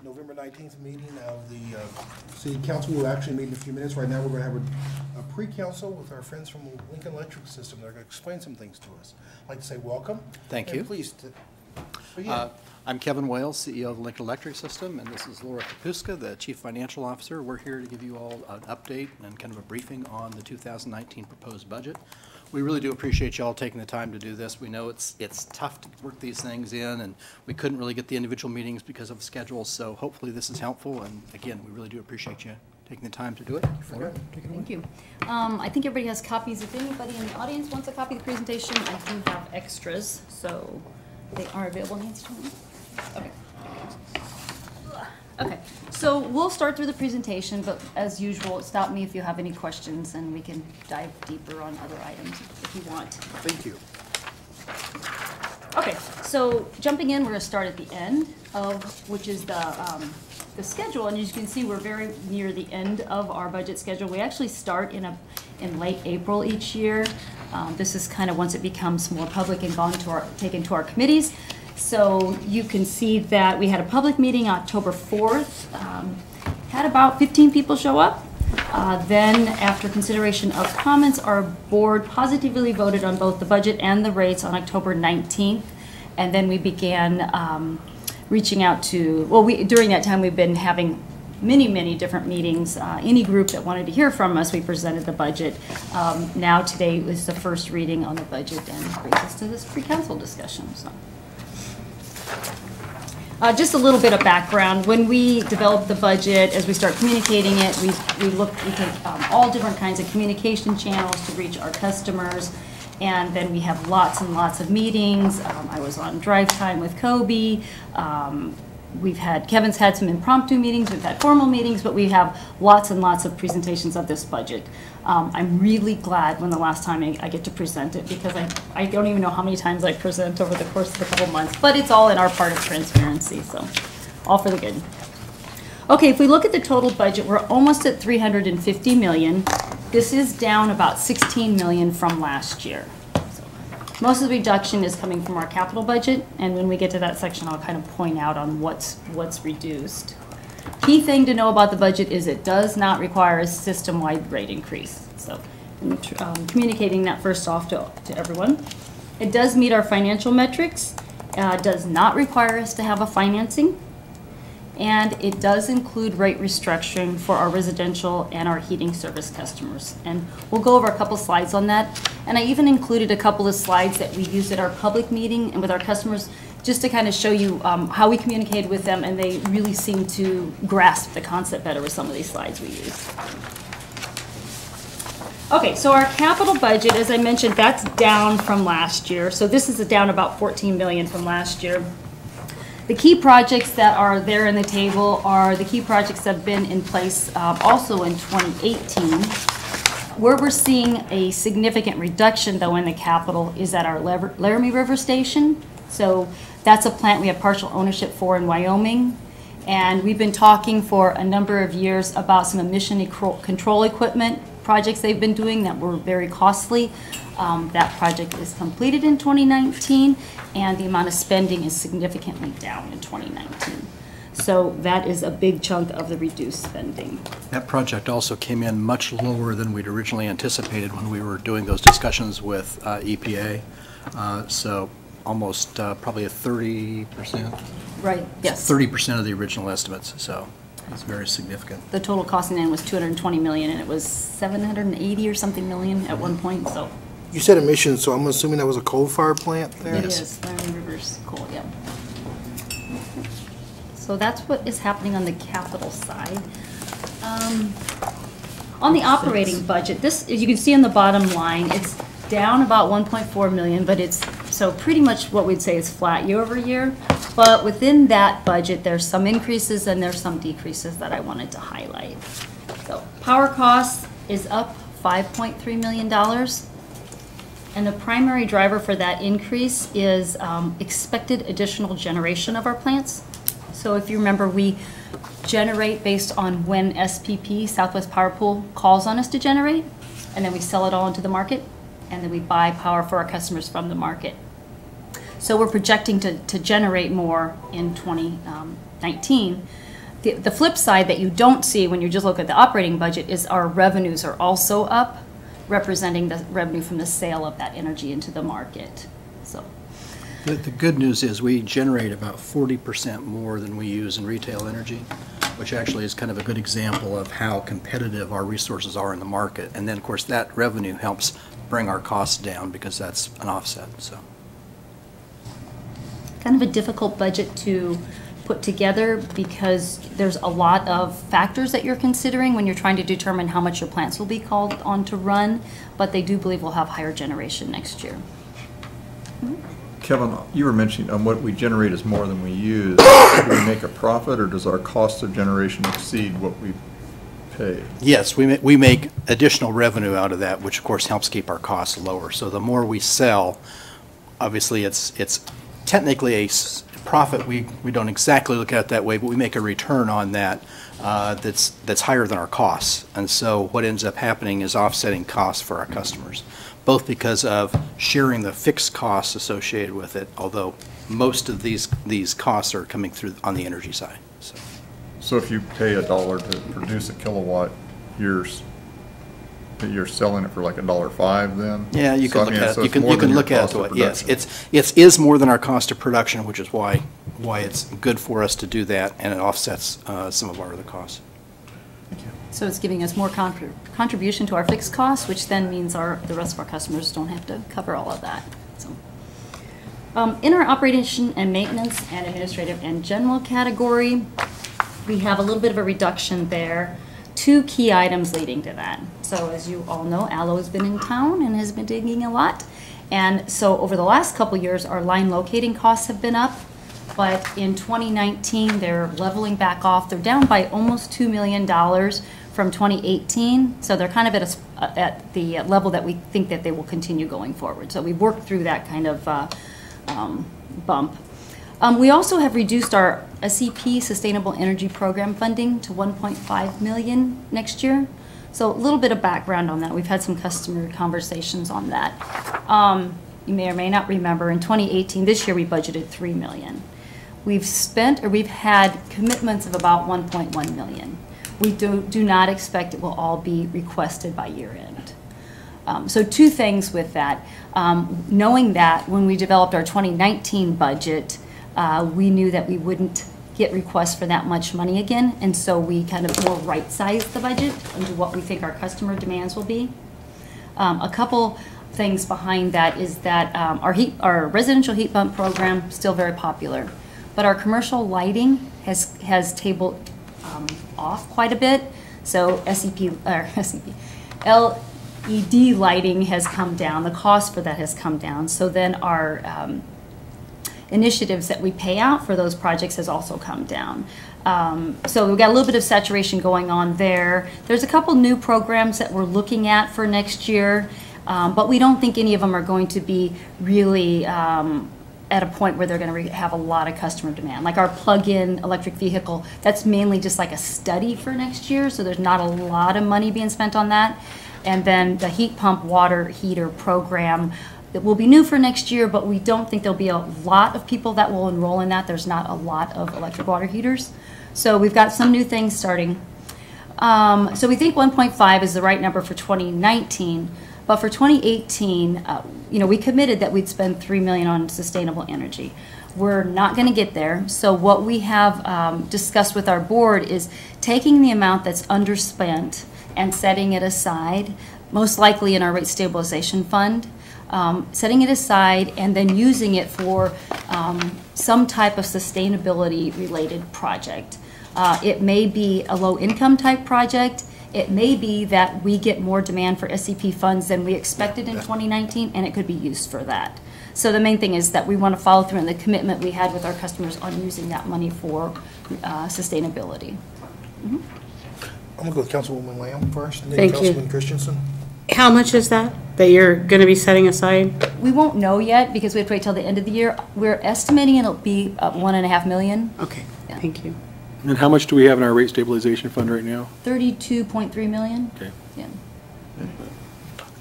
November 19th meeting of the City Council. We'll actually meet in a few minutes. Right now, we're going to have a pre-council with our friends from Lincoln Electric System. They're going to explain some things to us. I'd like to say welcome. Thank and you. Please begin. I'm Kevin Wales, CEO of Lincoln Electric System, and this is Laura Kapuska, the Chief Financial Officer. We're here to give you all an update and kind of a briefing on the 2019 proposed budget. We really do appreciate you all taking the time to do this. We know it's tough to work these things in, and we couldn't really get the individual meetings because of schedules, so hopefully this is helpful. And again, we really do appreciate you taking the time to do it. Laura, take it away. Thank you. I think everybody has copies. If anybody in the audience wants a copy of the presentation, I do have extras, so they are available. Nancy, do you want one? Okay. Okay, so we'll start through the presentation, but as usual, stop me if you have any questions, and we can dive deeper on other items if you want. Thank you. Okay, so jumping in, we're going to start at the end of, which is the schedule, and as you can see, we're very near the end of our budget schedule. We actually start in late April each year. This is kind of once it becomes more public and taken to our committees. So you can see that we had a public meeting October 4th, had about 15 people show up. Then after consideration of comments, our board positively voted on both the budget and the rates on October 19th. And then we began reaching out to, during that time we've been having many different meetings. Any group that wanted to hear from us, we presented the budget. Now today was the first reading on the budget and brings us to this pre-council discussion. So. Just a little bit of background. When we develop the budget, as we start communicating it, we take all different kinds of communication channels to reach our customers, and then we have lots and lots of meetings. I was on drive time with Kobe. Kevin's had some impromptu meetings, we've had formal meetings, but we have lots and lots of presentations of this budget. I'm really glad when the last time I get to present it, because I don't even know how many times I present over the course of a couple months, but it's all in our part of transparency, so all for the good. Okay, if we look at the total budget, we're almost at $350 million. This is down about $16 million from last year. Most of the reduction is coming from our capital budget, and when we get to that section, I'll kind of point out on what's reduced. Key thing to know about the budget is it does not require a system-wide rate increase. So I'm communicating that first off to everyone. It does meet our financial metrics, does not require us to have a financing, and it does include rate restructuring for our residential and our heating service customers. And we'll go over a couple slides on that. And I even included a couple of slides that we used at our public meeting and with our customers, just to kind of show you how we communicated with them, and they really seem to grasp the concept better with some of these slides we used. Okay, so our capital budget, as I mentioned, that's down from last year. So this is down about $14 million from last year. The key projects that are there in the table are the key projects that have been in place also in 2018. Where we're seeing a significant reduction, though, in the capital is at our Laramie River Station. So that's a plant we have partial ownership for in Wyoming. And we've been talking for a number of years about some emission control equipment projects they've been doing that were very costly. That project is completed in 2019, and the amount of spending is significantly down in 2019. So that is a big chunk of the reduced spending. That project also came in much lower than we'd originally anticipated when we were doing those discussions with EPA. So almost probably a 30%. Right, yes. 30% of the original estimates, so it's very significant. The total costing then was $220 million, and it was $780 or something million at one point, so. You said emissions, so I'm assuming that was a coal-fired plant there? It is, Laramie River's coal, yeah. So that's what is happening on the capital side. On the operating budget, this, as you can see on the bottom line, it's down about 1.4 million, but it's so pretty much what we'd say is flat year over year. But within that budget, there's some increases and there's some decreases that I wanted to highlight. So power costs is up $5.3 million. And the primary driver for that increase is expected additional generation of our plants. So if you remember, we generate based on when SPP, Southwest Power Pool, calls on us to generate, and then we sell it all into the market, and then we buy power for our customers from the market. So we're projecting to generate more in 2019, the flip side that you don't see when you just look at the operating budget is our revenues are also up, representing the revenue from the sale of that energy into the market, so. The good news is we generate about 40% more than we use in retail energy, which actually is kind of a good example of how competitive our resources are in the market. And then, of course, that revenue helps bring our costs down because that's an offset, so. Kind of a difficult budget to put together because there's a lot of factors that you're considering when you're trying to determine how much your plants will be called on to run, but they do believe we'll have higher generation next year. Kevin, you were mentioning what we generate is more than we use. Do we make a profit, or does our cost of generation exceed what we pay? Yes, we make additional revenue out of that, which of course helps keep our costs lower. So the more we sell, obviously it's technically a profit. We don't exactly look at it that way, but we make a return on that that's higher than our costs. And so what ends up happening is offsetting costs for our customers, both because of sharing the fixed costs associated with it, although most of these costs are coming through on the energy side. So if you pay $1 to produce a kilowatt, you're selling it for like $1.05 then? Yeah, you can So, I look mean, at so it. it's You more can than your look at cost of it. Yes, production. it is more than our cost of production, which is why it's good for us to do that, and it offsets some of our other costs. So it's giving us more contribution to our fixed costs, which then means the rest of our customers don't have to cover all of that. So, in our operation and maintenance and administrative and general category, we have a little bit of a reduction there. Two key items leading to that. So as you all know, Allo has been in town and has been digging a lot. And so over the last couple years, our line locating costs have been up. But in 2019, they're leveling back off. They're down by almost $2 million from 2018. So they're kind of at the level that we think that they will continue going forward. So we've worked through that kind of bump. We also have reduced our SEP, Sustainable Energy Program funding, to $1.5 million next year. So a little bit of background on that. We've had some customer conversations on that. You may or may not remember, in 2018, this year we budgeted $3 million. We've had commitments of about $1.1 million. We do not expect it will all be requested by year end. So two things with that. Knowing that when we developed our 2019 budget, we knew that we wouldn't get requests for that much money again, and so we kind of more right-sized the budget into what we think our customer demands will be. A couple things behind that is that our residential heat pump program still very popular, but our commercial lighting has tabled off quite a bit. So LED lighting has come down. The cost for that has come down. So then our initiatives that we pay out for those projects has also come down. So we've got a little bit of saturation going on there. There's a couple new programs that we're looking at for next year, but we don't think any of them are going to be really at a point where they're going to have a lot of customer demand. Like our plug-in electric vehicle, that's mainly just like a study for next year, so there's not a lot of money being spent on that. And then the heat pump water heater program, it will be new for next year, but we don't think there'll be a lot of people that will enroll in that. There's not a lot of electric water heaters. So we've got some new things starting. So we think 1.5 is the right number for 2019, but for 2018, we committed that we'd spend $3 million on sustainable energy. We're not going to get there. So what we have discussed with our board is taking the amount that's underspent and setting it aside, most likely in our rate stabilization fund, setting it aside and then using it for some type of sustainability related project. It may be a low income type project. It may be that we get more demand for SEP funds than we expected in 2019, and it could be used for that. So the main thing is that we want to follow through on the commitment we had with our customers on using that money for sustainability. Mm-hmm. I'm going to go with Councilwoman Lamb first, and then Thank you. Councilman Christensen. How much is that you're going to be setting aside? We won't know yet because we have to wait till the end of the year. We're estimating it'll be $1.5 million. Okay, Yeah. thank you. And how much do we have in our rate stabilization fund right now? 32.3 million. Okay. Yeah.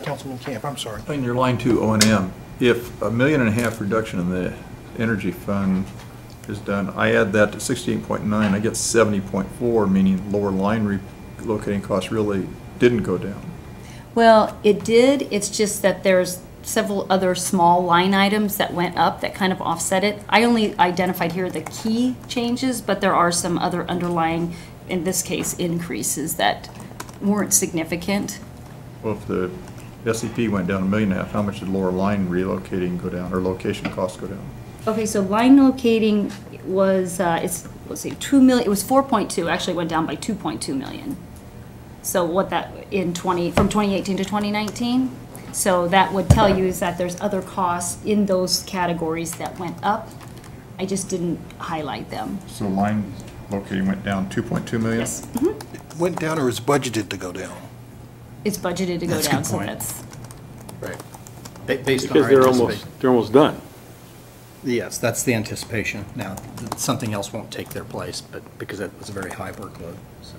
Councilman Camp, I'm sorry. In your line 2 O&M, if $1.5 million reduction in the energy fund is done, I add that to 68.9, I get 70.4, meaning lower line relocating costs really didn't go down. Well, it did, it's just that there's several other small line items that went up that kind of offset it. I only identified here the key changes, but there are some other underlying, in this case, increases that weren't significant. Well, if the SCP went down $1.5 million, how much did lower line relocating go down, or location costs go down? Okay, so line locating was, it's, let's see, 2 million, it was 4.2, actually it went down by 2.2 million. So what that, from 2018 to 2019? So that would tell you is that there's other costs in those categories that went up. I just didn't highlight them. So line locating went down 2.2 million? Yes, Went down or is budgeted to go down? it's budgeted to go That's a down, good so point. that's, Right. Based on Because our they're anticipation. almost done. Yes, that's the anticipation. Now, something else won't take their place, but because it was a very high workload, so.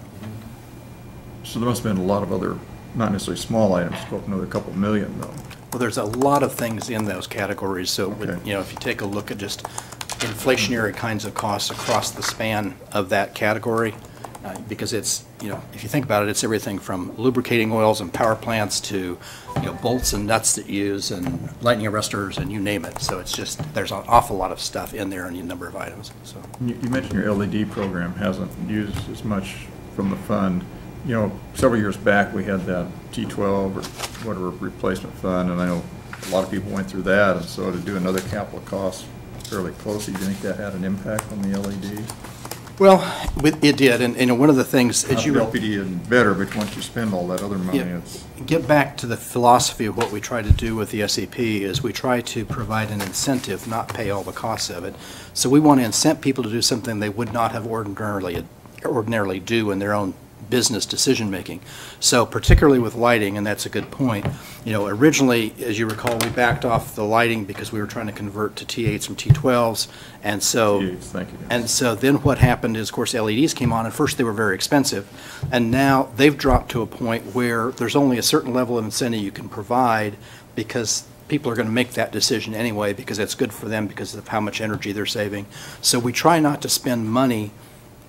So there must have been a lot of other, not necessarily small items, but another couple million though. Well, there's a lot of things in those categories, so, Okay. you know, if you take a look at just inflationary kinds of costs across the span of that category, because it's, you know, if you think about it, it's everything from lubricating oils and power plants to, you know, bolts and nuts that you use and lightning arresters and you name it. So it's just, there's an awful lot of stuff in there and a number of items, so. You mentioned your LED program hasn't used as much from the fund. You know, several years back, we had that T12 or whatever replacement fund, and I know a lot of people went through that, and so to do another capital cost fairly closely, do you think that had an impact on the LED? Well, it did, and, you know, one of the things, as you. Not that LPD isn't better, but once you spend all that other money, Yeah. it's. Get back to the philosophy of what we try to do with the SAP is we try to provide an incentive, not pay all the costs of it. So we want to incent people to do something they would not have ordinarily do in their own business decision-making. So particularly with lighting, and that's a good point, you know, originally, as you recall, we backed off the lighting because we were trying to convert to T8s from T12s, and so. T8s, thank you. And so then what happened is, of course, LEDs came on, and first they were very expensive, and now they've dropped to a point where there's only a certain level of incentive you can provide because people are going to make that decision anyway because it's good for them because of how much energy they're saving. So we try not to spend money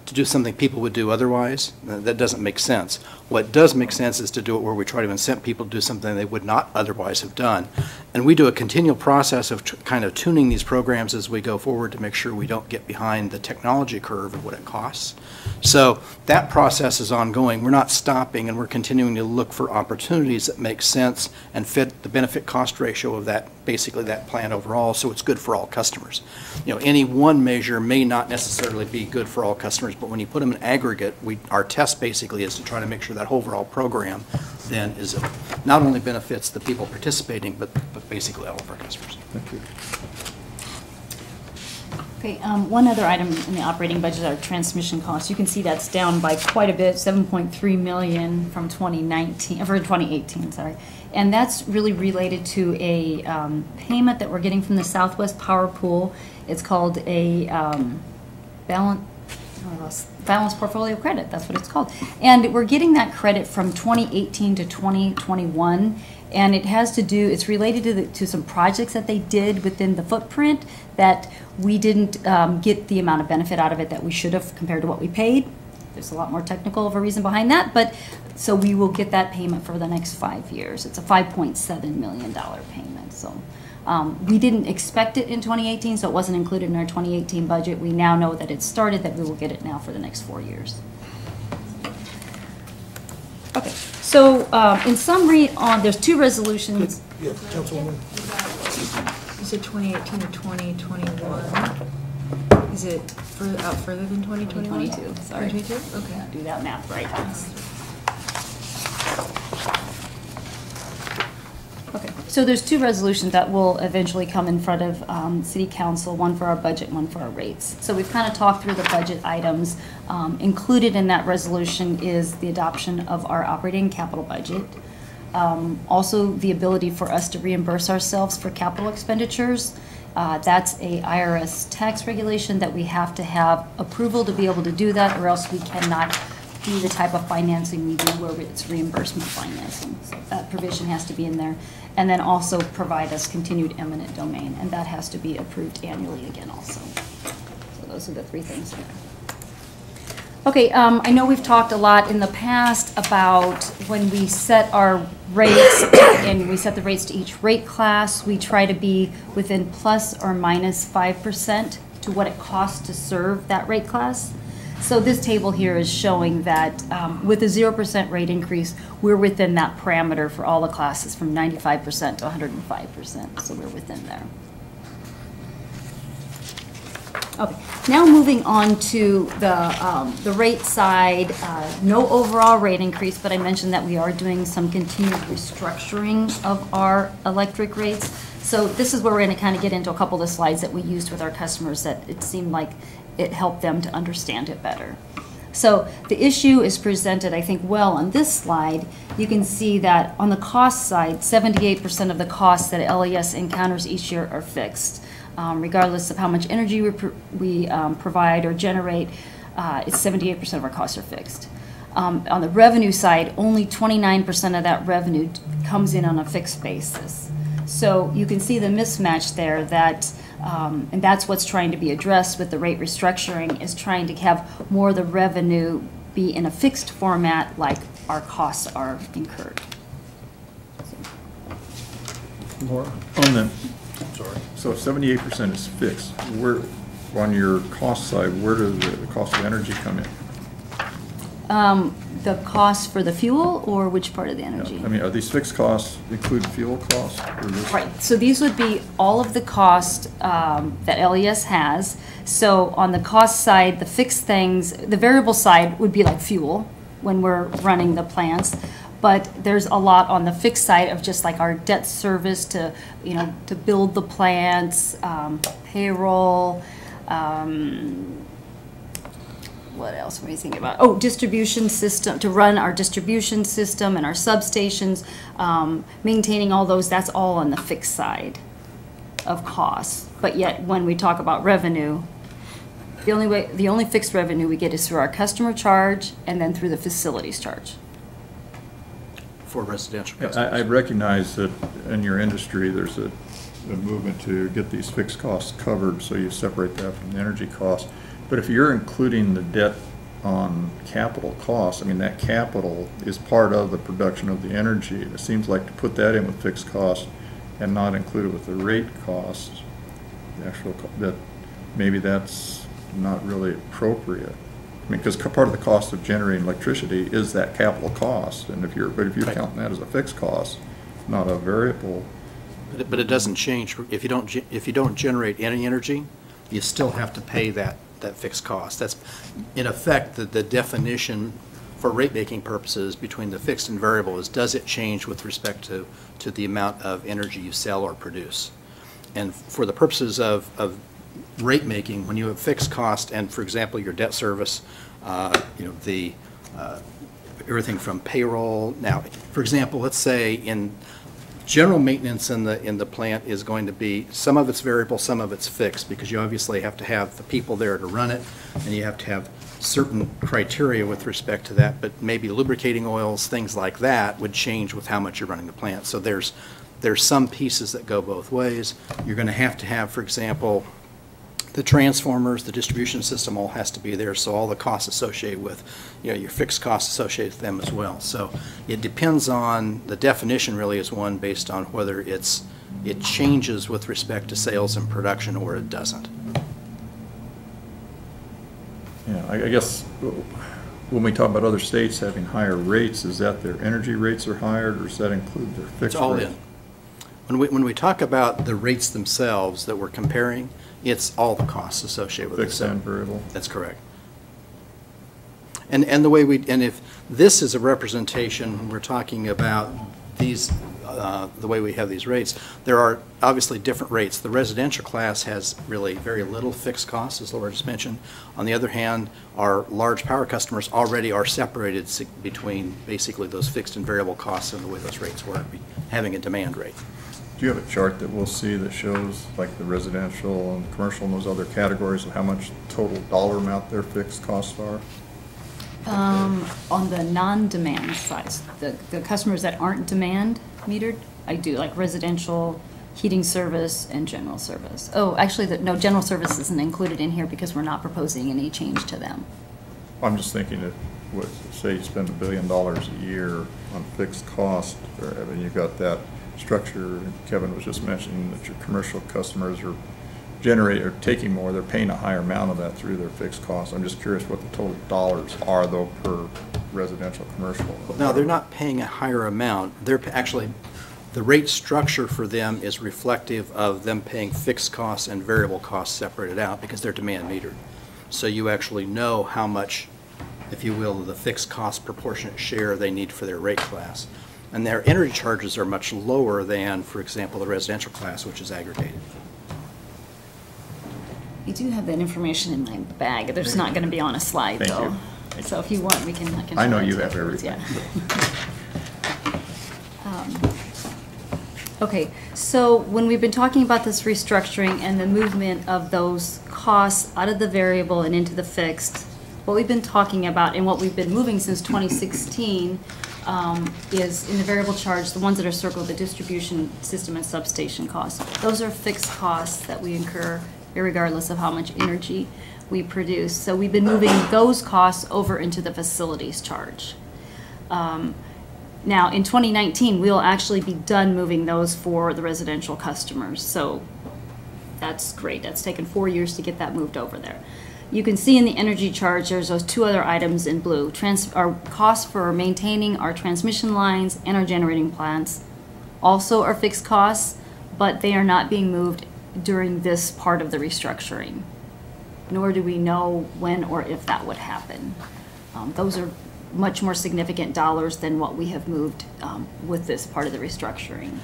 to do something people would do otherwise. That doesn't make sense. What does make sense is to do it where we try to incent people to do something they would not otherwise have done. And we do a continual process of kind of tuning these programs as we go forward to make sure we don't get behind the technology curve of what it costs. So that process is ongoing. We're not stopping, and we're continuing to look for opportunities that make sense and fit the benefit cost ratio of that, basically that plan overall, so it's good for all customers. You know, any one measure may not necessarily be good for all customers, but when you put them in aggregate, our test basically is to try to make sure that overall program then is not only benefits the people participating, but basically all of our customers. Thank you. okay, one other item in the operating budget are transmission costs. You can see that's down by quite a bit, 7.3 million from 2018, sorry. And that's really related to a payment that we're getting from the Southwest Power Pool. It's called a balance portfolio credit, that's what it's called. And we're getting that credit from 2018 to 2021, and it has to do, it's related to some projects that they did within the footprint that we didn't get the amount of benefit out of it that we should have compared to what we paid. There's a lot more technical of a reason behind that, but so we will get that payment for the next 5 years. It's a $5.7 million payment, so. We didn't expect it in 2018, so it wasn't included in our 2018 budget. We now know that it's started, that we will get it now for the next 4 years. Okay, so in summary, there's two resolutions. Yeah, Councilwoman. You said 2018 to 2021. Is it out further than 2021? 2022, sorry. 2022? Okay. Do that math right. Okay, so there's two resolutions that will eventually come in front of City Council, one for our budget, one for our rates. So we've kind of talked through the budget items. Included in that resolution is the adoption of our operating capital budget. Also, the ability for us to reimburse ourselves for capital expenditures. That's a IRS tax regulation that we have to have approval to be able to do that, or else we cannot do the type of financing we do where it's reimbursement financing. So that provision has to be in there. And then also provide us continued eminent domain, and that has to be approved annually again also. So those are the three things there. Okay, I know we've talked a lot in the past about when we set our rates, and we set the rates to each rate class, we try to be within plus or minus 5% to what it costs to serve that rate class. So this table here is showing that with a 0% rate increase, we're within that parameter for all the classes from 95% to 105%, so we're within there. Okay, now moving on to the rate side, no overall rate increase, but I mentioned that we are doing some continued restructuring of our electric rates. So this is where we're going to kind of get into a couple of the slides that we used with our customers that it seemed like it helped them to understand it better. So the issue is presented, I think, well on this slide. You can see that on the cost side, 78% of the costs that LES encounters each year are fixed. Regardless of how much energy we provide or generate, it's 78% of our costs are fixed. On the revenue side, only 29% of that revenue comes in on a fixed basis. So you can see the mismatch there that, and that's what's trying to be addressed with the rate restructuring, is trying to have more of the revenue be in a fixed format like our costs are incurred. Laura? On the, Sorry. so 78% is fixed. Where, on your cost side, where does the cost of energy come in? The cost for the fuel, or which part of the energy? I mean, are these fixed costs include fuel costs? Or this? Right, so these would be all of the cost that LES has. So on the cost side, the fixed things, the variable side would be like fuel when we're running the plants. But there's a lot on the fixed side of just like our debt service to, you know, to build the plants, payroll, what else were you thinking about? Oh, distribution system, to run our distribution system and our substations, maintaining all those, that's all on the fixed side of costs. But yet, when we talk about revenue, the only fixed revenue we get is through our customer charge and then through the facilities charge. For residential I customers. recognize that in your industry, there's a movement to get these fixed costs covered, so you separate that from the energy costs. But if you're including the debt on capital costs, I mean, that capital is part of the production of the energy. It seems like to put that in with fixed costs and not include it with the rate costs, the actual, that maybe that's not really appropriate. I mean, because part of the cost of generating electricity is that capital cost, and if you're Right. counting that as a fixed cost, not a variable. But it doesn't change. If you don't generate any energy, you still have to pay that fixed cost. That's, in effect, the definition for rate-making purposes between the fixed and variable is, does it change with respect to the amount of energy you sell or produce? And for the purposes of rate-making, when you have fixed cost and, for example, your debt service, you know, everything from payroll. Now, for example, let's say in general maintenance in the plant is going to be, some of it's variable, some of it's fixed, because you obviously have to have the people there to run it, and you have to have certain criteria with respect to that, but maybe lubricating oils, things like that would change with how much you're running the plant. So there's some pieces that go both ways. You're going to have, for example, the transformers, the distribution system all has to be there, so all the costs associated with, you know, your fixed costs associated with them as well. So it depends on, the definition really is one based on whether it changes with respect to sales and production or it doesn't. Yeah, I guess when we talk about other states having higher rates, is that their energy rates are higher, or does that include their fixed rates? It's all in. When we talk about the rates themselves that we're comparing, it's all the costs associated with it. Fixed and variable? That's correct. And the way and if this is a representation, we're talking about these, the way we have these rates, there are obviously different rates. The residential class has really very little fixed costs, as Laura just mentioned. On the other hand, our large power customers already are separated between basically those fixed and variable costs and the way those rates work, having a demand rate. Do you have a chart that we'll see that shows like the residential and commercial and those other categories of how much total dollar amount their fixed costs are? On the non-demand side, the customers that aren't demand metered, I do, like residential heating service, and general service. Oh, actually, no, general service isn't included in here because we're not proposing any change to them. I'm just thinking that, say you spend $1 billion a year on fixed cost, or, I mean, you've got that structure. Kevin was just mentioning that your commercial customers are taking more, they're paying a higher amount of that through their fixed costs. I'm just curious what the total dollars are though per residential, commercial. No, they're not paying a higher amount. They're actually, the rate structure for them is reflective of them paying fixed costs and variable costs separated out because they're demand metered. So you actually know how much, if you will, the fixed cost proportionate share they need for their rate class. And their energy charges are much lower than, for example, the residential class, which is aggregated. I do have that information in my bag. There's not going to be on a slide, Thank though. you. Thank So if you want, we can. I know show it you to have afterwards, everything. yeah. Okay, so when we've been talking about this restructuring and the movement of those costs out of the variable and into the fixed, what we've been talking about and what we've been moving since 2016 is in the variable charge, the ones that are circled, the distribution system and substation costs. Those are fixed costs that we incur irregardless of how much energy we produce. So we've been moving those costs over into the facilities charge. Now, in 2019, we'll actually be done moving those for the residential customers. So that's great. That's taken 4 years to get that moved over there. You can see in the energy charge, there's those two other items in blue. Our costs for maintaining our transmission lines and our generating plants also are fixed costs, but they are not being moved during this part of the restructuring, nor do we know when or if that would happen. Those are much more significant dollars than what we have moved with this part of the restructuring.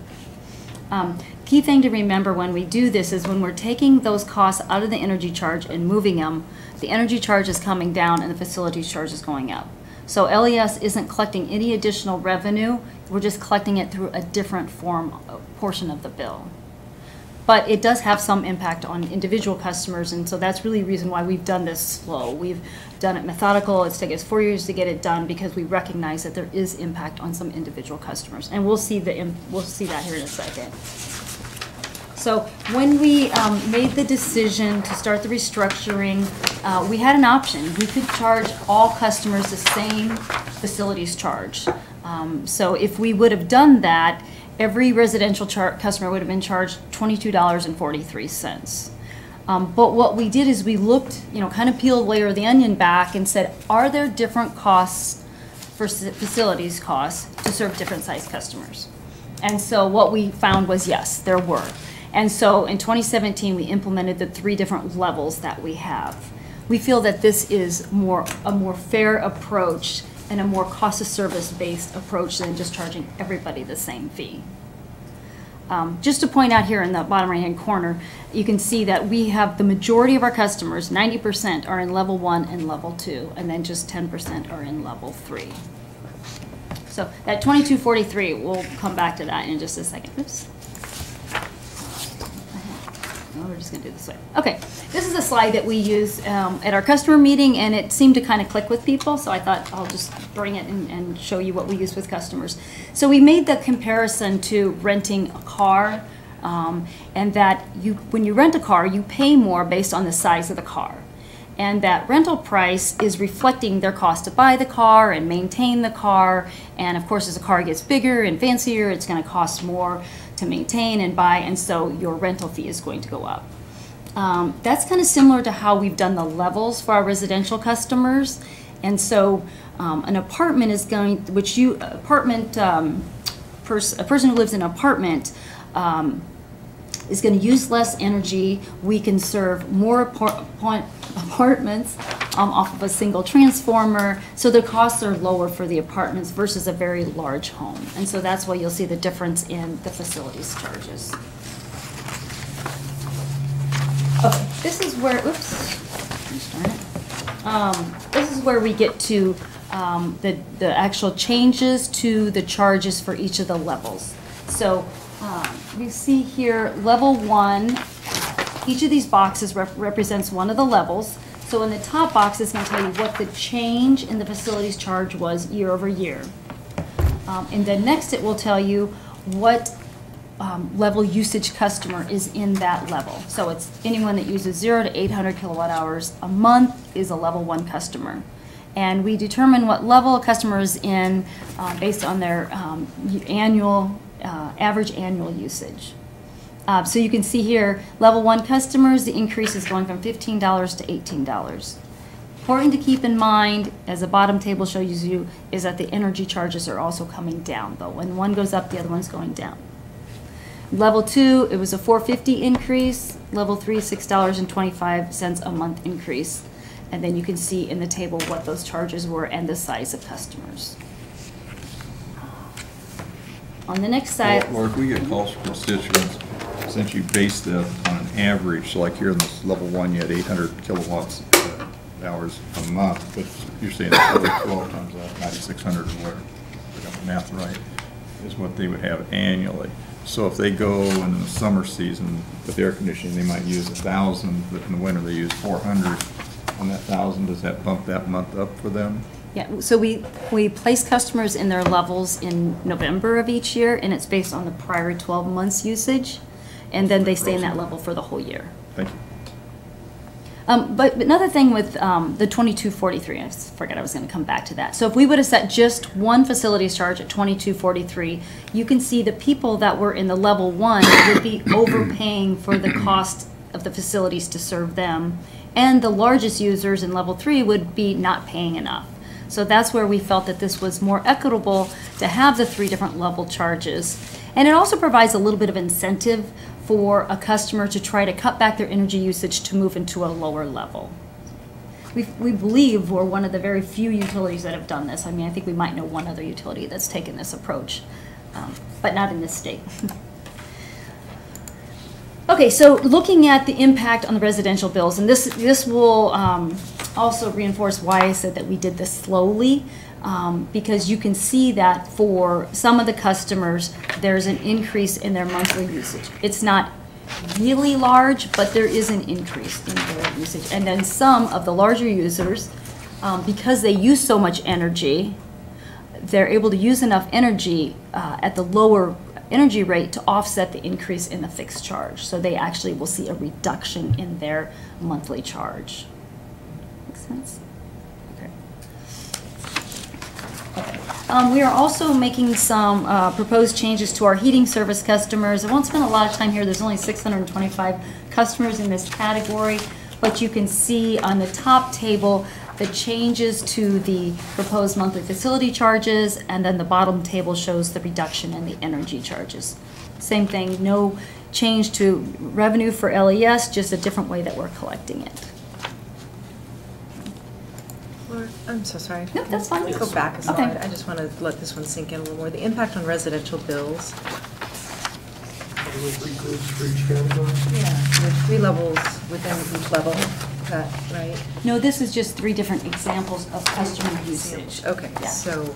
Key thing to remember when we do this is when we're taking those costs out of the energy charge and moving them, the energy charge is coming down and the facilities charge is going up. So LES isn't collecting any additional revenue, we're just collecting it through a different portion of the bill. But it does have some impact on individual customers, and so that's really the reason why we've done this slow. We've done it methodical. It's taken us 4 years to get it done because we recognize that there is impact on some individual customers, and we'll see that here in a second. So when we made the decision to start the restructuring, we had an option. We could charge all customers the same facilities charge. So if we would have done that, every residential customer would have been charged $22.43. But what we did is we looked, kind of peeled layer of the onion back and said, are there different costs for facilities costs to serve different size customers? And so what we found was yes, there were. And so in 2017, we implemented the 3 different levels that we have. We feel that this is a more fair approach and a more cost of service based approach than just charging everybody the same fee. Just to point out here in the bottom right hand corner, you can see that we have the majority of our customers, 90% are in level 1 and level 2, and then just 10% are in level 3. So that $22.43, we'll come back to that in just a second. Oops. No, we're just gonna do this way. Okay, this is a slide that we use at our customer meeting, and it seemed to kind of click with people, so I thought I'll just bring it and show you what we use with customers. So we made the comparison to renting a car, and that when you rent a car, you pay more based on the size of the car. And that rental price is reflecting their cost to buy the car and maintain the car, and of course as the car gets bigger and fancier, it's gonna cost more to maintain and buy, and so your rental fee is going to go up. That's kind of similar to how we've done the levels for our residential customers. And so an apartment is going, a person who lives in an apartment is going to use less energy. We can serve more apartments off of a single transformer, so the costs are lower for the apartments versus a very large home. And so that's why you'll see the difference in the facilities charges. Okay, this is where, this is where we get to the actual changes to the charges for each of the levels. So you see here, level 1, each of these boxes represents one of the levels. So in the top box, it's going to tell you what the change in the facilities charge was year over year. And then next it will tell you what level usage customer is in that level. So it's anyone that uses 0 to 800 kilowatt hours a month is a level 1 customer. And we determine what level a customer is in based on their average annual usage. So you can see here, level 1 customers, the increase is going from $15 to $18. Important to keep in mind, as the bottom table shows you, is that the energy charges are also coming down, though. When one goes up, the other one's going down. Level 2, it was a $4.50 increase. Level 3, $6.25 a month increase. And then you can see in the table what those charges were and the size of customers. On the next slide. Or if we get calls from constituents, since you base that on an average, so like here in this level 1, you had 800 kilowatts hours a month, but you're saying 12 times that, 9,600 or whatever, if I got the math right, is what they would have annually. So if they go in the summer season with air conditioning, they might use 1,000, but in the winter they use 400. On that 1,000, does that bump that month up for them? Yeah, so we place customers in their levels in November of each year, and it's based on the prior 12 months usage, and then they stay in that level for the whole year. Thank you. But another thing with the 2243, I forgot I was going to come back to that. So if we would have set just one facilities charge at 2243, you can see the people that were in the level 1 would be overpaying for the cost of the facilities to serve them, and the largest users in level 3 would be not paying enough. So that's where we felt that this was more equitable to have the 3 different level charges. And it also provides a little bit of incentive for a customer to try to cut back their energy usage to move into a lower level. We believe we're one of the very few utilities that have done this. I mean, I think we might know one other utility that's taken this approach, but not in this state. Okay, so looking at the impact on the residential bills, and this will also reinforce why I said that we did this slowly, because you can see that for some of the customers, there's an increase in their monthly usage. It's not really large, but there is an increase in their usage. And then some of the larger users, because they use so much energy, they're able to use enough energy at the lower energy rate to offset the increase in the fixed charge. So they actually will see a reduction in their monthly charge. Make sense? Okay. We are also making some proposed changes to our heating service customers. I won't spend a lot of time here. There's only 625 customers in this category, but you can see on the top table the changes to the proposed monthly facility charges, and then the bottom table shows the reduction in the energy charges. Same thing, no change to revenue for LES, just a different way that we're collecting it. Laura, I'm so sorry. No, that's fine. Can we go back a slide? Okay. I just want to let this one sink in a little more. The impact on residential bills. For each category? Yeah. There's 3 levels within each level. Is that right? No, this is just 3 different examples of customer usage. Okay, Yeah. so.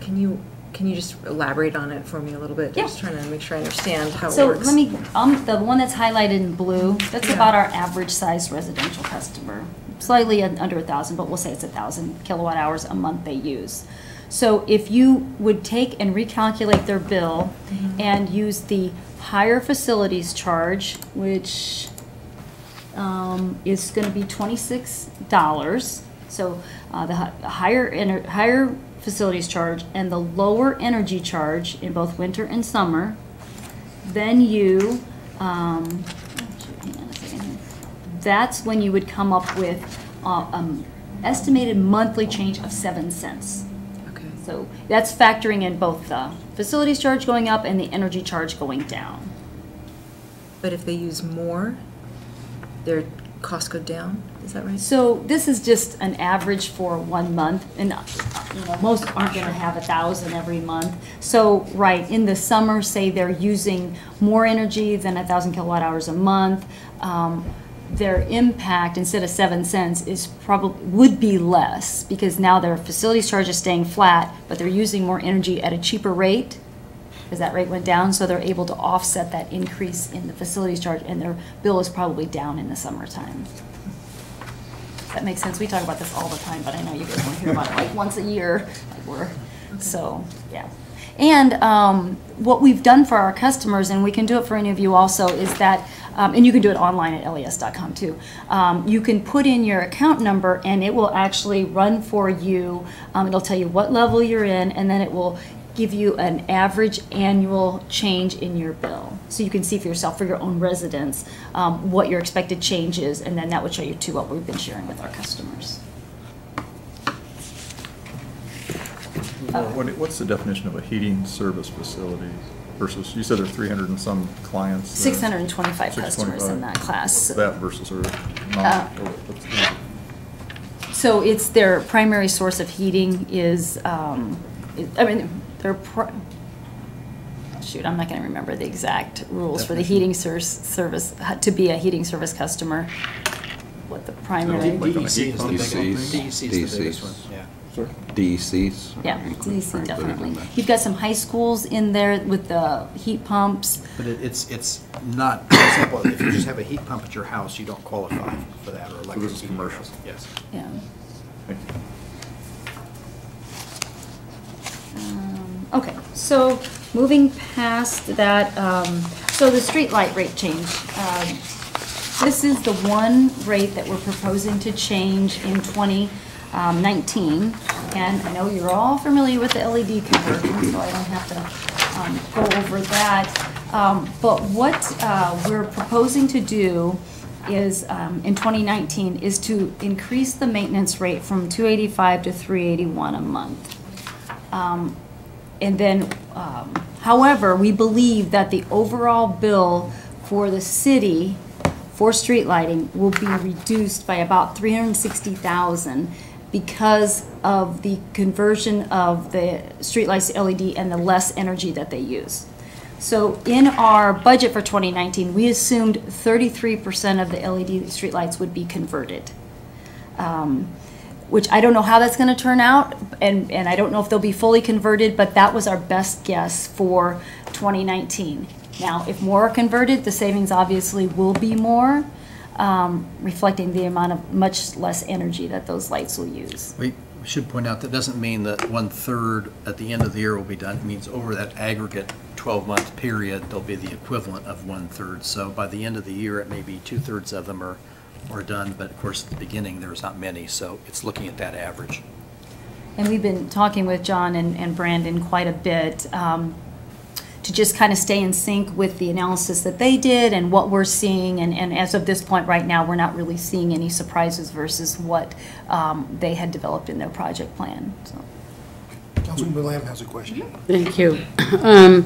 Can you just elaborate on it for me a little bit? Yeah. Just trying to make sure I understand how it So works. let me, the one that's highlighted in blue, that's Yeah. about our average sized residential customer. Slightly under 1,000, but we'll say it's 1,000 kilowatt hours a month they use. So if you would take and recalculate their bill and use the higher facilities charge, which is going to be $26. So the higher facilities charge and the lower energy charge in both winter and summer, then you, hang on a second here. That's when you would come up with estimated monthly change of 7 cents. Okay. So that's factoring in both the facilities charge going up and the energy charge going down. But if they use more, their costs go down, is that right? So this is just an average for 1 month, and most aren't going to have 1,000 every month. So right, in the summer, say they're using more energy than 1,000 kilowatt hours a month, their impact instead of 7 cents is would be less, because now their facilities charge is staying flat, but they're using more energy at a cheaper rate, because that rate went down, so they're able to offset that increase in the facilities charge, and their bill is probably down in the summertime. That makes sense. We talk about this all the time, but I know you guys want to hear about it like once a year. Like so, yeah. And what we've done for our customers, and we can do it for any of you also, is that, and you can do it online at les.com too. You can put in your account number and it will actually run for you. It'll tell you what level you're in, and then it will give you an average annual change in your bill. So you can see for yourself, for your own residence, what your expected change is, and then that would show you too what we've been sharing with our customers. What's the definition of a heating service facility versus, you said there are 300 and some clients? 625 customers in that class. What's that versus or not? So it's their primary source of heating is, shoot, I'm not going to remember the exact rules for the heating service, to be a heating service customer. What the primary. DEC is the biggest one. DECs. DEC is the biggest one, yeah. DECs. Yeah, DEC definitely. You've got some high schools in there with the heat pumps. But it's not, for example, if you just have a heat pump at your house, you don't qualify for that, or electric this is heating. commercial. Yes. Yeah. Thank you. Okay, so moving past that, so the street light rate change. This is the one rate that we're proposing to change in 2019. And I know you're all familiar with the LED conversion, so I don't have to go over that. But what we're proposing to do is, in 2019, is to increase the maintenance rate from $285 to $381 a month. And then, however, we believe that the overall bill for the city for street lighting will be reduced by about $360,000 because of the conversion of the streetlights to LED and the less energy that they use. So in our budget for 2019, we assumed 33% of the LED streetlights would be converted. Which I don't know how that's going to turn out, and I don't know if they'll be fully converted, but that was our best guess for 2019. Now, if more are converted, the savings obviously will be more, reflecting the amount of much less energy that those lights will use. We should point out that doesn't mean that 1/3 at the end of the year will be done. It means over that aggregate 12-month period, there'll be the equivalent of 1/3. So by the end of the year, it may be 2/3 of them are done, but of course at the beginning there's not many, so it's looking at that average. And we've been talking with John and Brandon quite a bit to just kind of stay in sync with the analysis that they did and what we're seeing, and as of this point right now, we're not really seeing any surprises versus what they had developed in their project plan. So. Councilwoman Lamb has a question. Thank you. I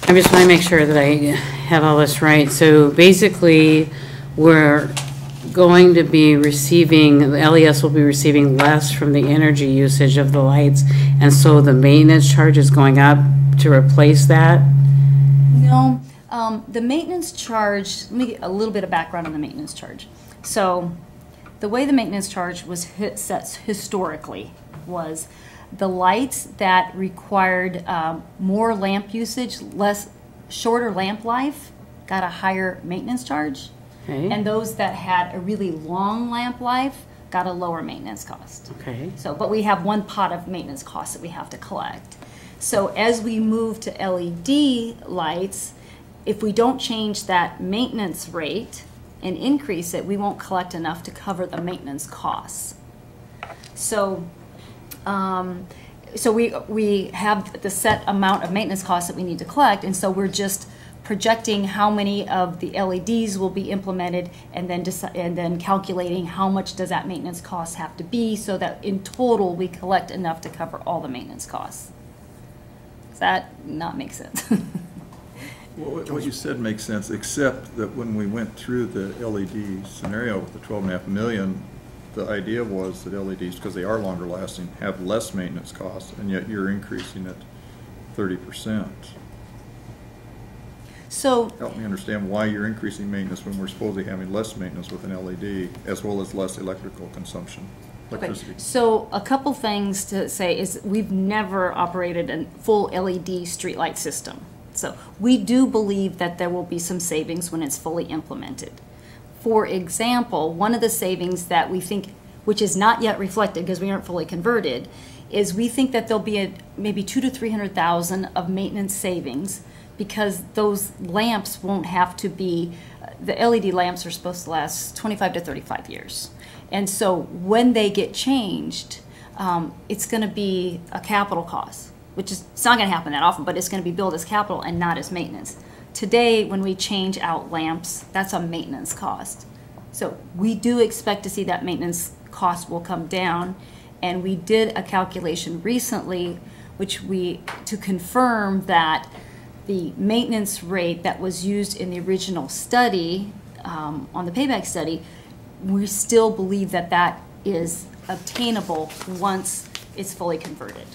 just want to make sure that I have all this right. So basically, we're going to be receiving, the LES will be receiving less from the energy usage of the lights, and so the maintenance charge is going up to replace that? No, the maintenance charge, let me get a little bit of background on the maintenance charge. So the way the maintenance charge was set historically was the lights that required more lamp usage, shorter lamp life, got a higher maintenance charge. Okay. And those that had a really long lamp life got a lower maintenance cost. Okay. So, but we have one pot of maintenance costs that we have to collect. So as we move to LED lights, if we don't change that maintenance rate and increase it, we won't collect enough to cover the maintenance costs. So, we have the set amount of maintenance costs that we need to collect, and so we're just projecting how many of the LEDs will be implemented, and then calculating how much does that maintenance cost have to be, so that in total we collect enough to cover all the maintenance costs. Does that not make sense? Well, what you said makes sense, except that when we went through the LED scenario with the 12.5 million, the idea was that LEDs, because they are longer lasting, have less maintenance costs, and yet you're increasing it 30%. So, Help me understand why you're increasing maintenance when we're supposedly having less maintenance with an LED, as well as less electrical consumption, electricity. okay. So a couple things to say is we've never operated a full LED streetlight system. So we do believe that there will be some savings when it's fully implemented. for example, one of the savings that we think, which is not yet reflected because we aren't fully converted, is we think that there'll be maybe 200,000 to 300,000 of maintenance savings because those lamps won't have to be, the LED lamps are supposed to last 25 to 35 years. And so when they get changed, it's going to be a capital cost, which is, it's not going to happen that often, but it's going to be billed as capital and not as maintenance. Today, when we change out lamps, that's a maintenance cost. So we do expect to see that maintenance cost will come down. And we did a calculation recently, to confirm that the maintenance rate that was used in the original study, on the payback study, we still believe that that is obtainable once it's fully converted.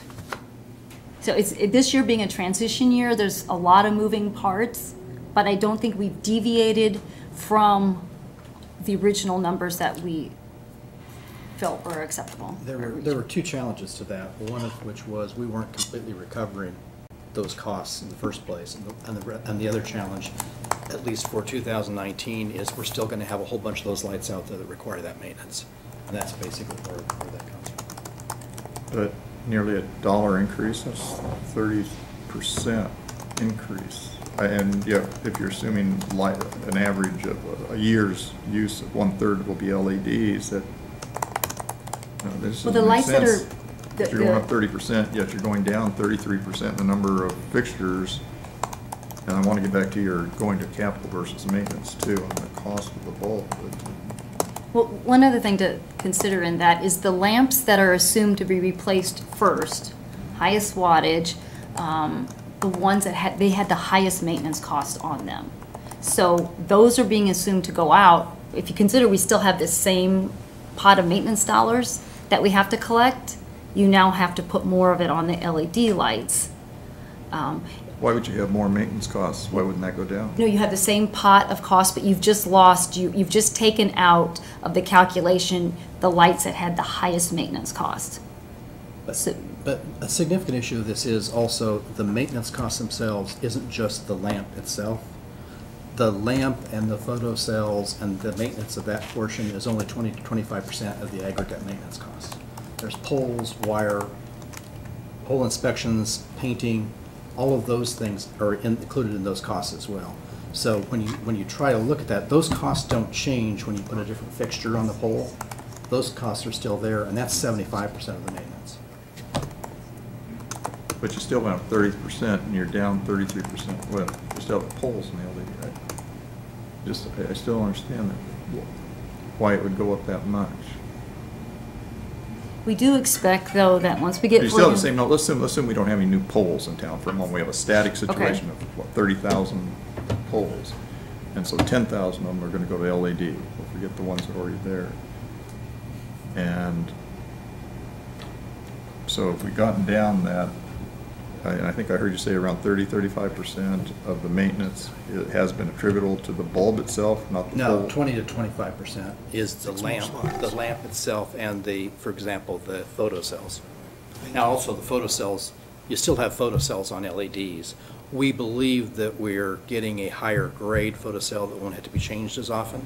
So this year being a transition year, there's a lot of moving parts, but I don't think we've deviated from the original numbers that we felt were acceptable. There were two challenges to that, one of which was we weren't completely recovering those costs in the first place. And the other challenge, at least for 2019, is we're still going to have a whole bunch of those lights out there that require that maintenance. And that's basically where that comes from. But nearly $1 increase, that's 30% increase. And yeah, if you're assuming an average of a year's use of 1/3 will be LEDs, that this Well, the doesn't make lights that sense. are, If you're going up 30%, yet you're going down 33% in the number of fixtures. And I want to get back to your going to capital versus maintenance too, on the cost of the bulb. well, one other thing to consider in that is the lamps that are assumed to be replaced first, highest wattage, the ones that they had the highest maintenance cost on them. So those are being assumed to go out. If you consider we still have the same pot of maintenance dollars that we have to collect, you now have to put more of it on the LED lights. Why would you have more maintenance costs? Why wouldn't that go down? You have the same pot of cost, but you've just lost, you've just taken out of the calculation the lights that had the highest maintenance cost. But a significant issue of this is also the maintenance costs themselves isn't just the lamp itself. The lamp and the photo cells and the maintenance of that portion is only 20 to 25% of the aggregate maintenance costs. There's poles, wire, pole inspections, painting, all of those things are included in those costs as well. So when you try to look at that, those costs don't change when you put a different fixture on the pole. Those costs are still there, and that's 75% of the maintenance. But you still went up 30% and you're down 33%. Well, you still have the poles in the LED, right? I still don't understand that, why it would go up that much. We do expect, though, that once we get... You still have the same, no, let's assume we don't have any new poles in town for a moment. We have a static situation of, what, 30,000 poles. And so 10,000 of them are going to go to LED. We'll forget the ones that are already there. And so if we've gotten down that, I think I heard you say around 35% of the maintenance has been attributable to the bulb itself, not the pole? No, 20 to 25% is the lamp itself and for example, the photo cells. Now also the photo cells, you still have photo cells on LEDs. We believe that we're getting a higher grade photo cell that won't have to be changed as often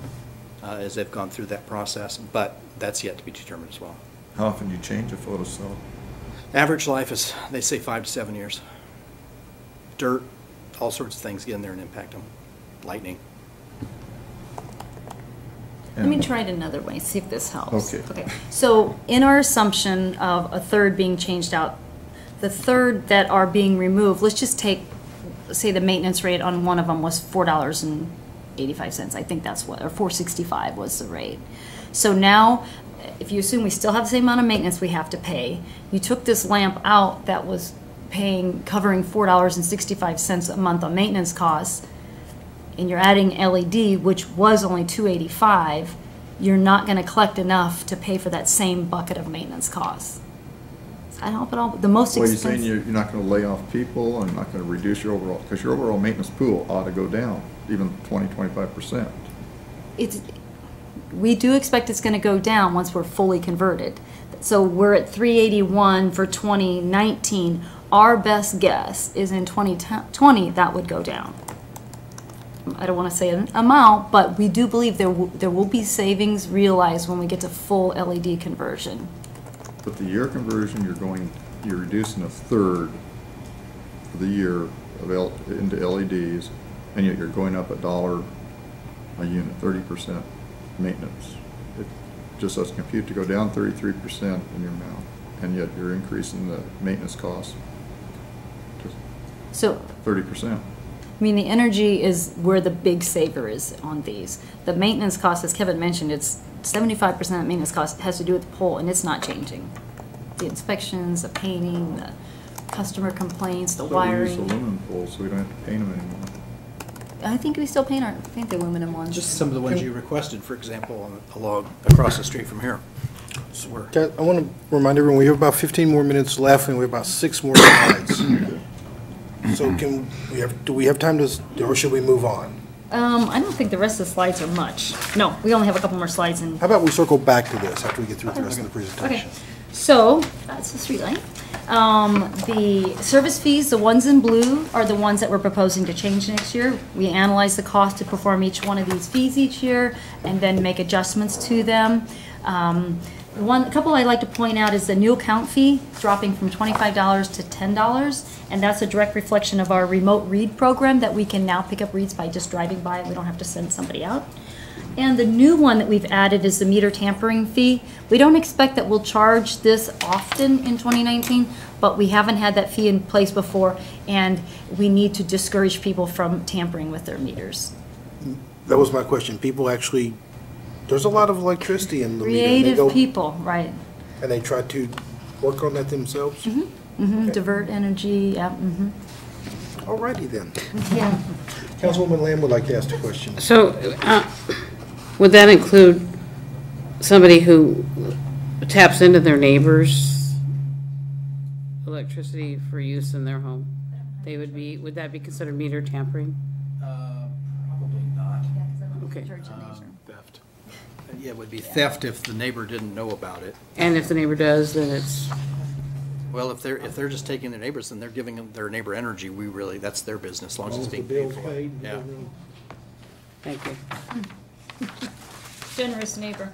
as they've gone through that process, but that's yet to be determined as well. How often do you change a photo cell? Average life is, they say, 5 to 7 years. Dirt, all sorts of things get in there and impact them. Lightning. Let me try it another way, see if this helps. Okay. So in our assumption of a third being changed out, the third that are being removed, let's just take, say the maintenance rate on one of them was $4.85. I think that's what, or $4.65 was the rate. So now, if you assume we still have the same amount of maintenance we have to pay, you took this lamp out that was covering $4.65 a month on maintenance costs, and you're adding LED, which was only $2.85, you're not going to collect enough to pay for that same bucket of maintenance costs. Does that help at all? The most Well, expensive. you're saying you're not going to lay off people and not going to reduce your overall, because your overall maintenance pool ought to go down, even 20, 25%. We do expect it's going to go down once we're fully converted. So we're at 381 for 2019. Our best guess is in 2020 that would go down. I don't want to say an amount, but we do believe there will be savings realized when we get to full LED conversion. But the year conversion, you're reducing a third for the year of into LEDs, and yet you're going up $1 a unit, 30% maintenance. It just doesn't compute to go down 33% in your amount, and yet you're increasing the maintenance costs to So 30%. I mean, the energy is where the big saver is on these. The maintenance cost, as Kevin mentioned, it's 75% of maintenance cost has to do with the pole, and it's not changing. The inspections, the painting, the customer complaints, the So we use wiring. aluminum poles, so we don't have to paint them anymore. I think we still paint the aluminum ones. Just some of the ones you requested, for example, across the street from here. So we're- Okay, I want to remind everyone, we have about 15 more minutes left, and we have about 6 more slides. So do we have time to, or should we move on? I don't think the rest of the slides are much. No, we only have a couple more slides and. How about we circle back to this after we get through the rest of the Okay, presentation? so that's the street light. The service fees, the ones in blue, are the ones that we're proposing to change next year. We analyze the cost to perform each one of these fees each year and then make adjustments to them. A couple I'd like to point out is the new account fee dropping from $25 to $10, and that's a direct reflection of our remote read program that we can now pick up reads by just driving by. We don't have to send somebody out. And the new one that we've added is the meter tampering fee. We don't expect that we'll charge this often in 2019, but we haven't had that fee in place before, and we need to discourage people from tampering with their meters. That was my question. People actually, there's a lot of electricity in the meter. and they Creative go- people, right. And they try to work on that themselves? Okay. Divert energy, yeah, All righty then. yeah. Councilwoman Lamb would like to ask a question. So, would that include somebody who taps into their neighbor's electricity for use in their home? Would that be considered meter tampering? Probably not. Okay. Theft. Yeah, it would be theft if the neighbor didn't know about it. And if the neighbor does, then it's, Well, if they're just taking their neighbors and they're giving them their neighbor energy, that's their business, as long as it's being paid for. Yeah. thank you. Generous neighbor.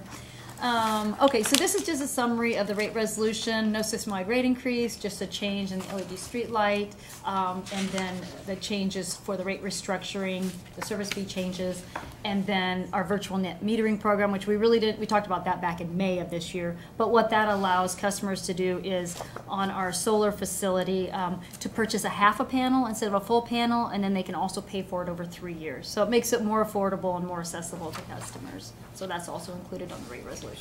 Okay, so this is just a summary of the rate resolution. No system-wide rate increase, just a change in the LED street light, and then the changes for the rate restructuring, the service fee changes, and then our virtual net metering program, which we talked about that back in May of this year. But what that allows customers to do is on our solar facility to purchase a half a panel instead of a full panel, and then they can also pay for it over 3 years. So it makes it more affordable and more accessible to customers. So that's also included on the rate resolution.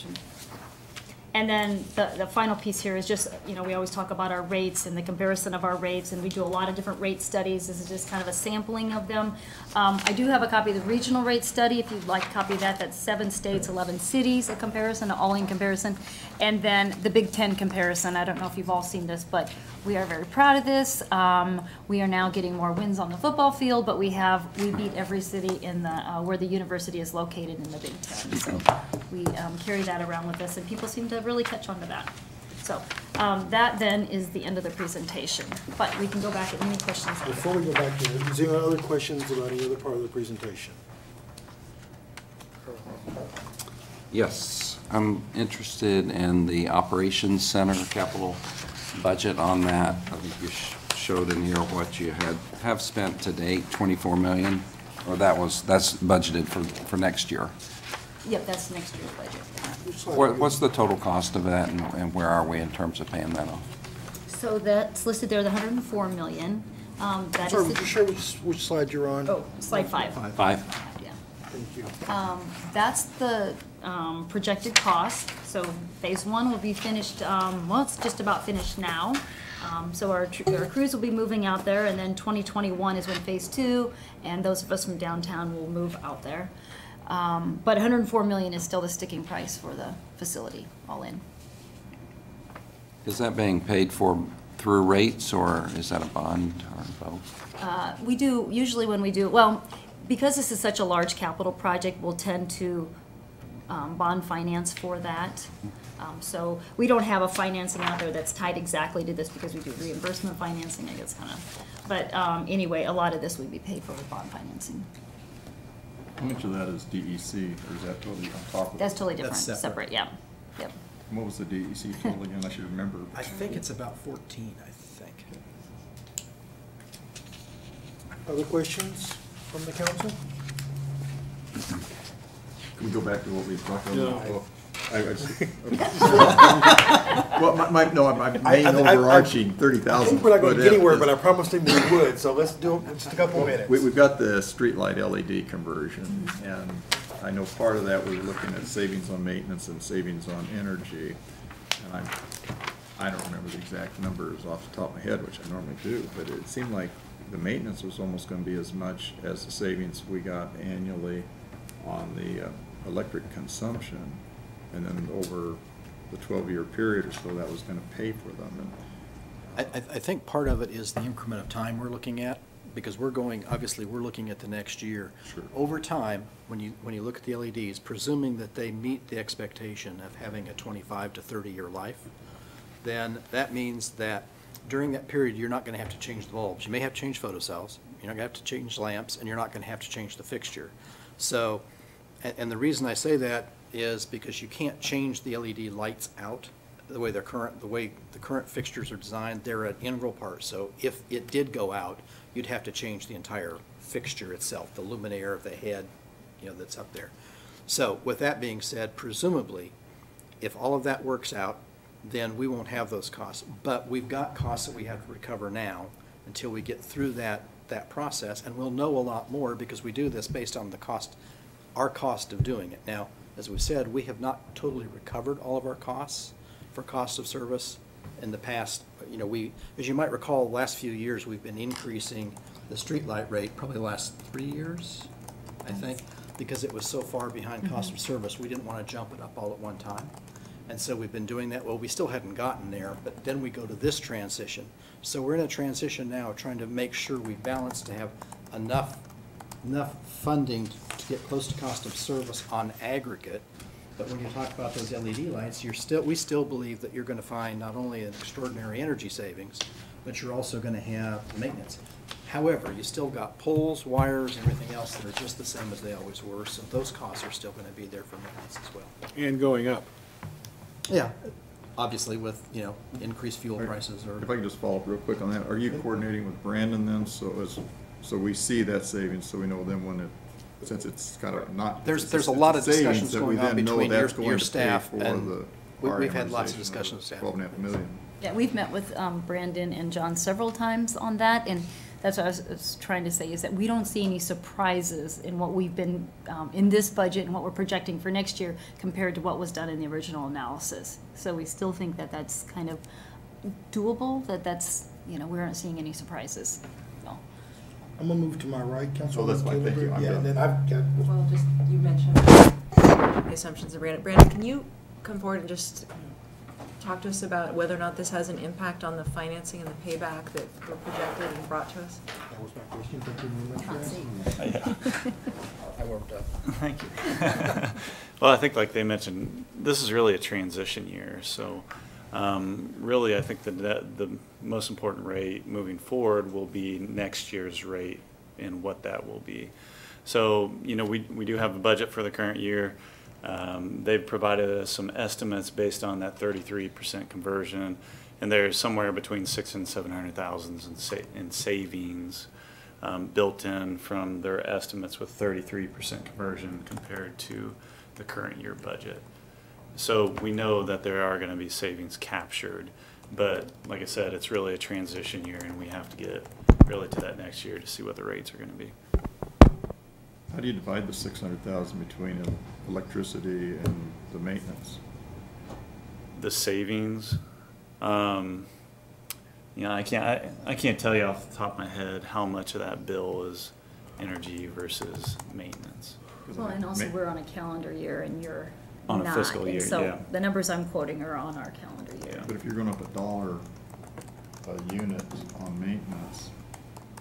And then the final piece here is just, we always talk about our rates and the comparison of our rates, and we do a lot of different rate studies. This is just kind of a sampling of them. I do have a copy of the regional rate study, if you'd like a copy of that. That's 7 states, 11 cities, a comparison, an all-in comparison. And then the Big Ten comparison. I don't know if you've all seen this, but we are very proud of this. We are now getting more wins on the football field, but we beat every city in the where the university is located in the Big Ten. So we carry that around with us, and people seem to really catch on to that. So that then is the end of the presentation. But we can go back at any questions. Before we go back to it, is there any other questions about any other part of the presentation? Yes, I'm interested in the operations center capital budget on that. I think you showed in here what you have spent to date, 24 million, or that's budgeted for next year. Yep, that's next year's budget. What's the total cost of that, and where are we in terms of paying that off? So that's listed there, the 104 million. That Sorry, is would you share which slide you're on? oh, slide 5. 5? Yeah. Thank you. That's the projected cost. So phase 1 will be finished, well, it's just about finished now. So our crews will be moving out there, and then 2021 is when phase 2, and those of us from downtown will move out there. But 104 million is still the sticking price for the facility, all in. Is that being paid for through rates, or is that a bond, or both? We do, usually when we do, well, because this is such a large capital project, we'll tend to bond finance for that. So we don't have a financing out there that's tied exactly to this because we do reimbursement financing, I guess, kind of. But anyway, a lot of this would be paid for with bond financing. How much of that is DEC, or is that totally on top of it? That's totally different, That's separate. separate, yeah, yep. What was the DEC total again? I should remember. I think it's about 14, I think. Other questions from the council? Can we go back to what we talked about? No. Well, Well, my main I overarching I 30,000. think we're not going to foot get anywhere, is- but I promised him we would, so let's do it in just a couple of minutes. We've got the streetlight LED conversion, and I know part of that, we were looking at savings on maintenance and savings on energy. And I don't remember the exact numbers off the top of my head, which I normally do, but it seemed like the maintenance was almost gonna be as much as the savings we got annually on the electric consumption. And then over the 12-year period or so, that was gonna pay for them. And I think part of it is the increment of time we're looking at, because obviously, we're looking at the next year. Sure. Over time, when you look at the LEDs, presuming that they meet the expectation of having a 25 to 30-year life, then that means that during that period, you're not going to have to change the bulbs. You may have to change photocells, you're not going to have to change lamps, and you're not going to have to change the fixture. So, and the reason I say that is because you can't change the LED lights out the way the current fixtures are designed. They're an integral part. So if it did go out, you'd have to change the entire fixture itself, the luminaire of the head, that's up there. So with that being said, presumably, if all of that works out, then we won't have those costs. But we've got costs that we have to recover now until we get through that process, and we'll know a lot more because we do this based on our cost of doing it. Now, as we said, we have not totally recovered all of our costs for cost of service in the past. As you might recall, the last few years, we've been increasing the streetlight rate, probably the last 3 years, I think, because it was so far behind cost of service, we didn't want to jump it up all at one time. And so we've been doing that. Well, we still hadn't gotten there, but then we go to this transition. So we're in a transition now, trying to make sure we balance to have enough funding to get close to cost of service on aggregate. But when you talk about those LED lights, we still believe that you're going to find not only an extraordinary energy savings, but you're also going to have maintenance. However, you still got poles, wires, and everything else that are just the same as they always were, so those costs are still going to be there for maintenance as well. And going up. Yeah, obviously with, increased fuel prices or. if I can just follow up real quick on that, are you coordinating with Brandon then, so we see that savings, so we know then when since it's kind of not. There's it's a lot of savings discussions that we going on then know between that's going your to pay staff for and the we've had lots of amortization discussions with staff. 12.5 million. Yeah, we've met with Brandon and John several times on that, and that's what I was trying to say, is that we don't see any surprises in what we've been, in this budget and what we're projecting for next year compared to what was done in the original analysis. So we still think that that's kind of doable, that's, we're not seeing any surprises, so. I'm gonna move to my right, Councilwoman. Oh, that's fine. Thank you. I'm Yeah, done. and then I've got, Well, just, you mentioned the assumptions of Brandon. Brandon, can you come forward and just talk to us about whether or not this has an impact on the financing and the payback that were projected and brought to us? that was my question, thank you very much. I warmed up. Thank you. Well, I think like they mentioned, this is really a transition year. So really, I think the most important rate moving forward will be next year's rate and what that will be. So, we do have a budget for the current year. They've provided us some estimates based on that 33% conversion, and there's somewhere between $600,000 and $700,000 in savings built in from their estimates with 33% conversion compared to the current year budget. So we know that there are going to be savings captured, but like I said, it's really a transition year, and we have to get really to that next year to see what the rates are going to be. How do you divide the 600,000 between electricity and the maintenance? The savings, I can't tell you off the top of my head how much of that bill is energy versus maintenance. Well, and also we're on a calendar year and you're On a not, fiscal and year, so yeah. the numbers I'm quoting are on our calendar year. Yeah. But if you're going up $1 a unit on maintenance,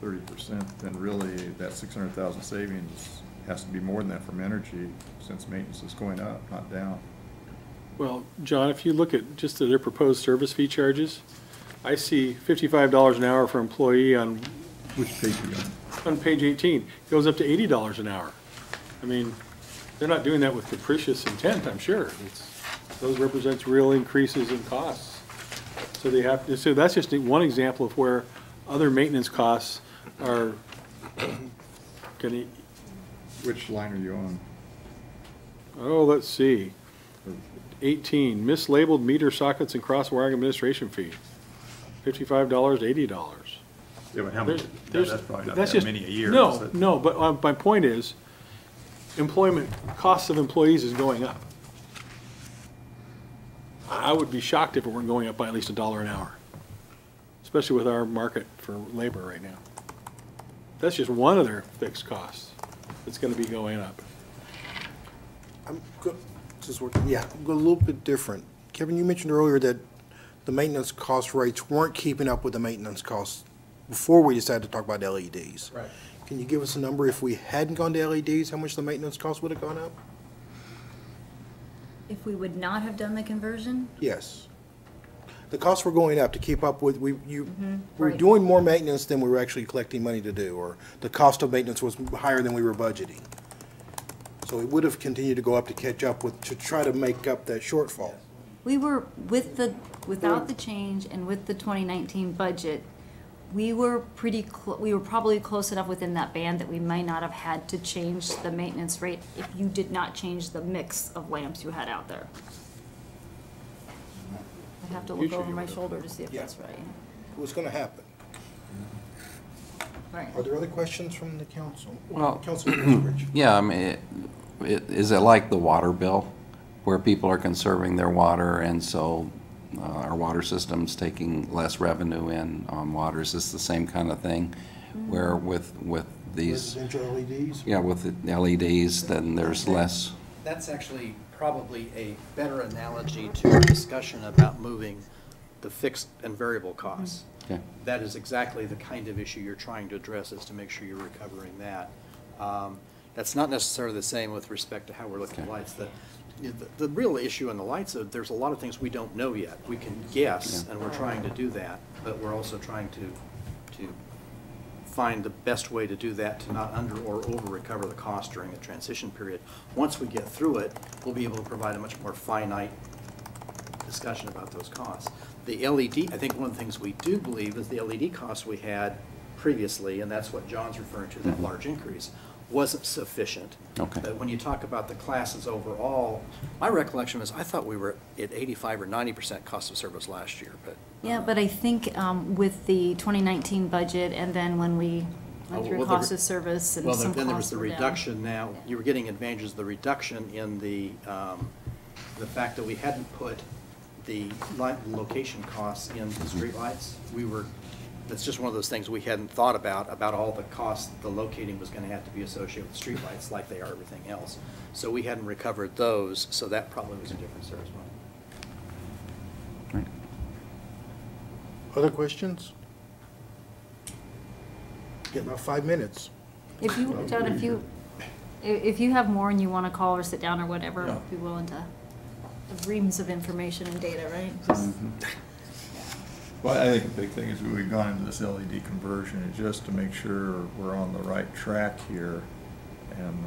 30%, then really that 600,000 savings has to be more than that from energy, since maintenance is going up, not down. Well, John, if you look at just their proposed service fee charges, I see $55 an hour for employee on Which page are you on? page 18. It goes up to $80 an hour. I mean, they're not doing that with capricious intent, I'm sure. Those represents real increases in costs. So they have, so that's just one example of where other maintenance costs are gonna, Which line are you on? oh, let's see. 18, mislabeled meter sockets and crosswiring administration fee, $55 to $80. Yeah, but how many, There's- that's probably not that's that just- many a year. is No, it? no, but my point is, employment, costs of employees is going up. I would be shocked if it weren't going up by at least $1 an hour, especially with our market for labor right now. That's just one of their fixed costs that's gonna be going up. I'm go, just working, yeah, I'm go a little bit different. Kevin, you mentioned earlier that the maintenance cost rates weren't keeping up with the maintenance costs before we decided to talk about LEDs. Right. Can you give us a number if we hadn't gone to LEDs, how much the maintenance cost would have gone up? If we would not have done the conversion, Yes. The costs were going up to keep up with, we were right. doing more maintenance than we were actually collecting money to do, or the cost of maintenance was higher than we were budgeting. So it would have continued to go up to catch up with, to try to make up that shortfall. we were without the change and with the 2019 budget, we were we were probably close enough within that band that we might not have had to change the maintenance rate if you did not change the mix of lamps you had out there. I'd have to look Future over you my would've. shoulder to see if Yeah. that's right. It was gonna happen. Right. Are there other questions from the council? Well- Councilman Rich. Yeah, I mean, is it like the water bill, where people are conserving their water, and so our water system's taking less revenue in on water? Is this the same kind of thing, where with these, Residential LEDs? yeah, with the LEDs, then there's less? That's actually probably a better analogy to a discussion about moving the fixed and variable costs. Okay. That is exactly the kind of issue you're trying to address, is to make sure you're recovering that. That's not necessarily the same with respect to how we're looking at Okay. lights. The real issue on the lights, there's a lot of things we don't know yet. We can guess, Yeah. and we're trying to do that, but we're also trying to find the best way to do that, to not under or over recover the cost during the transition period. Once we get through it, we'll be able to provide a much more finite discussion about those costs. The LED, I think one of the things we do believe is the LED costs we had previously, and that's what John's referring to, that large increase, wasn't sufficient. Okay. But when you talk about the classes overall, my recollection is I thought we were at 85 or 90% cost of service last year, but. Yeah, but I think with the 2019 budget and then when we went Oh, through well, cost of service and Well, some then there was costs the were down. reduction now, you were getting advantages of the reduction in the fact that we hadn't put the location costs into streetlights. That's just one of those things we hadn't thought about all the costs the locating was gonna have to be associated with streetlights like they are everything else. So we hadn't recovered those, so that probably was a difference there as well. Right. Other questions? Get about 5 minutes. If you, John, if you have more and you want to call or sit down or whatever, Yeah. I'd be willing to, reams of information and data, right? Well, I think the big thing is we've gone into this LED conversion is just to make sure we're on the right track here. And,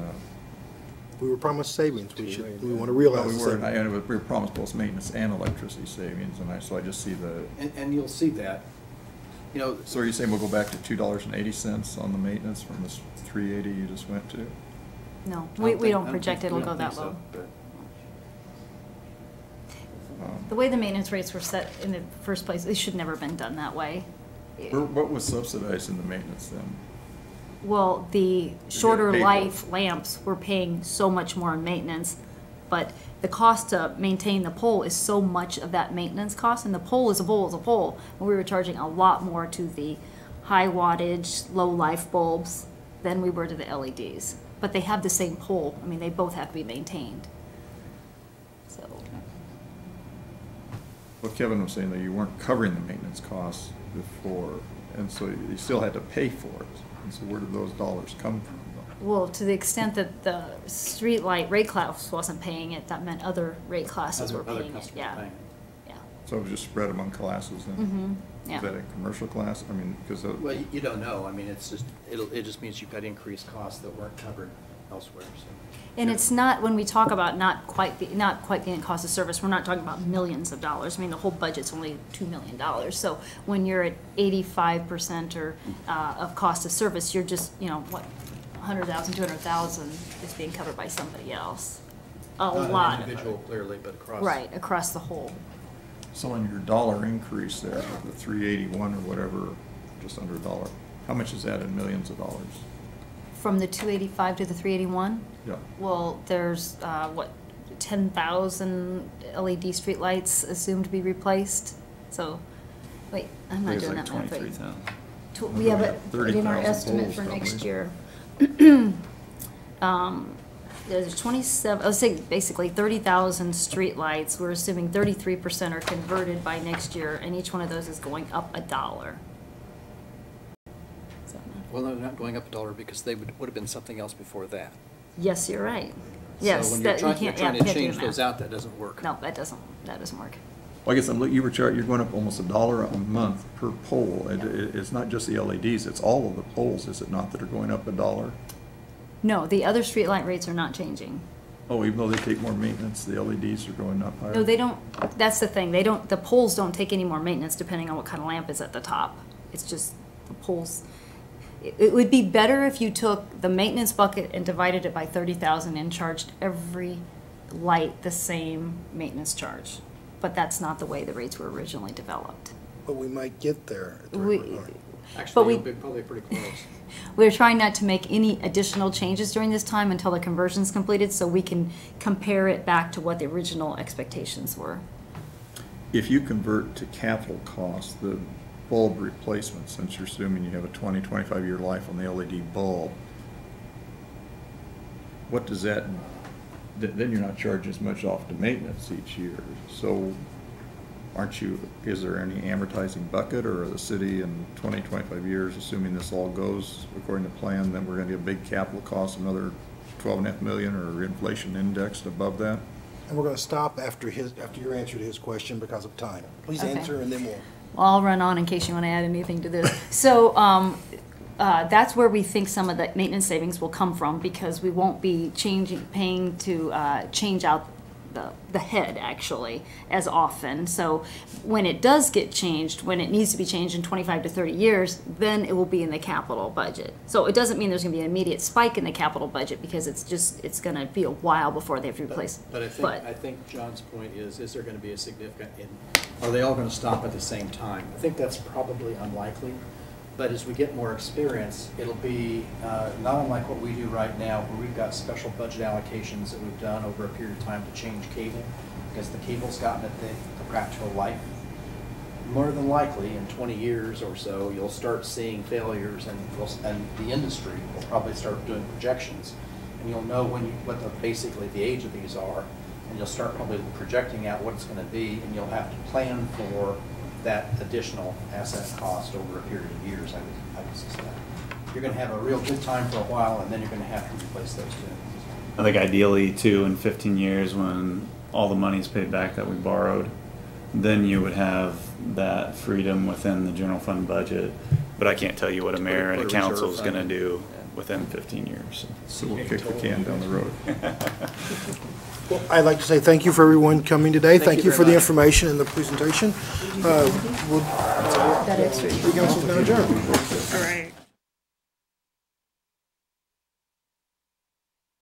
We were promised savings, we want to well, realize we the were, savings. and we were promised both maintenance and electricity savings, and so I just see the, And you'll see that, you know. so are you saying we'll go back to $2.80 on the maintenance from this 380 you just went to? No, I we think- don't I project think- it'll we go don't that think so, low. but- The way the maintenance rates were set in the first place, it should never have been done that way. What was subsidized in the maintenance then? Well, the shorter paid for it. life lamps were paying so much more in maintenance, but the cost to maintain the pole is so much of that maintenance cost, and the pole is a pole is a pole. And we were charging a lot more to the high wattage, low life bulbs than we were to the LEDs. But they have the same pole. I mean, they both have to be maintained. So, Well, Kevin was saying that you weren't covering the maintenance costs before, and so you still had to pay for it. And so where did those dollars come from? well, to the extent that the streetlight rate class wasn't paying it, that meant other rate classes were Other paying it, customers yeah. paying it. Yeah, So it was just spread among classes then? yeah. Is that a commercial class? I mean, because Well, you don't know, I mean, it just means you've got increased costs that weren't covered elsewhere, so. And it's not, when we talk about not quite being cost of service, we're not talking about millions of dollars. I mean, the whole budget's only $2 million. So when you're at 85% or, of cost of service, you're just, you know, what, 100,000, 200,000 is being covered by somebody else. A Not lot an of it. individual clearly, but across. Right, across the whole. So in your dollar increase there, the 381 or whatever, just under a dollar, how much is that in millions of dollars? From the 285 to the 381? Yeah. Well, there's, 10,000 LED streetlights assumed to be replaced. So, wait, I'm not It's doing like that math right. 23,000. We have it in our 30,000 estimate poles for next probably. year. There's 27, I was saying basically 30,000 streetlights. We're assuming 33% are converted by next year, and each one of those is going up $1. So, Well, no, they're not going up $1 because they would have been something else before that. yes, you're right. Yes, So when that, you're you can't, yeah, trying you to can't do change the those math. out, that doesn't work. No, that doesn't work. Well, I guess you're going up almost $1 a month per pole. It's not just the LEDs, it's all of the poles, is it not, that are going up $1? No, the other streetlight rates are not changing. Oh, even though they take more maintenance, the LEDs are going up higher? No, they don't, that's the thing, the poles don't take any more maintenance depending on what kind of lamp is at the top. It's just the poles. It would be better if you took the maintenance bucket and divided it by 30,000 and charged every light the same maintenance charge. But that's not the way the rates were originally developed. But we might get there. at the We- right moment. Actually, we- you'll be probably pretty close. We're trying not to make any additional changes during this time until the conversion's completed, so we can compare it back to what the original expectations were. If you convert to capital costs, the bulb replacement, since you're assuming you have a 20, 25-year life on the LED bulb, what does that, then you're not charging as much off to maintenance each year. So is there any amortizing bucket, or the city in 20, 25 years, assuming this all goes according to plan, then we're gonna get a big capital cost, another 12.5 million, or inflation indexed above that? And we're going to stop after your answer to his question because of time. Please Okay. answer, and then we'll. I'll run on in case you want to add anything to this. So that's where we think some of the maintenance savings will come from, because we won't be paying to change out the head actually as often. So when it does get changed, when it needs to be changed in 25 to 30 years, then it will be in the capital budget. So it doesn't mean there's going to be an immediate spike in the capital budget, because it's going to be a while before they have to replace. But I think John's point is there going to be a significant, are they all going to stop at the same time? I think that's probably unlikely, but as we get more experience, it'll be not unlike what we do right now, where we've got special budget allocations that we've done over a period of time to change cable, because the cable's gotten at the practical life. More than likely, in 20 years or so, you'll start seeing failures, and the industry will probably start doing projections, and you'll know what basically the age of these are, and you'll start probably projecting out what it's going to be, and you'll have to plan for that additional asset cost over a period of years, I would suspect. You're going to have a real good time for a while, and then you're going to have to replace those two. I think ideally too, in 15 years, when all the money's paid back that we borrowed, then you would have that freedom within the general fund budget. But I can't tell you what a mayor and a Put a reserve council is going to fund. do within 15 years. So we'll kick the can down the road. Well, I'd like to say thank you for everyone coming today. Thank Thank you you for very the much. information and the presentation. That extra. The council's now adjourned. All right.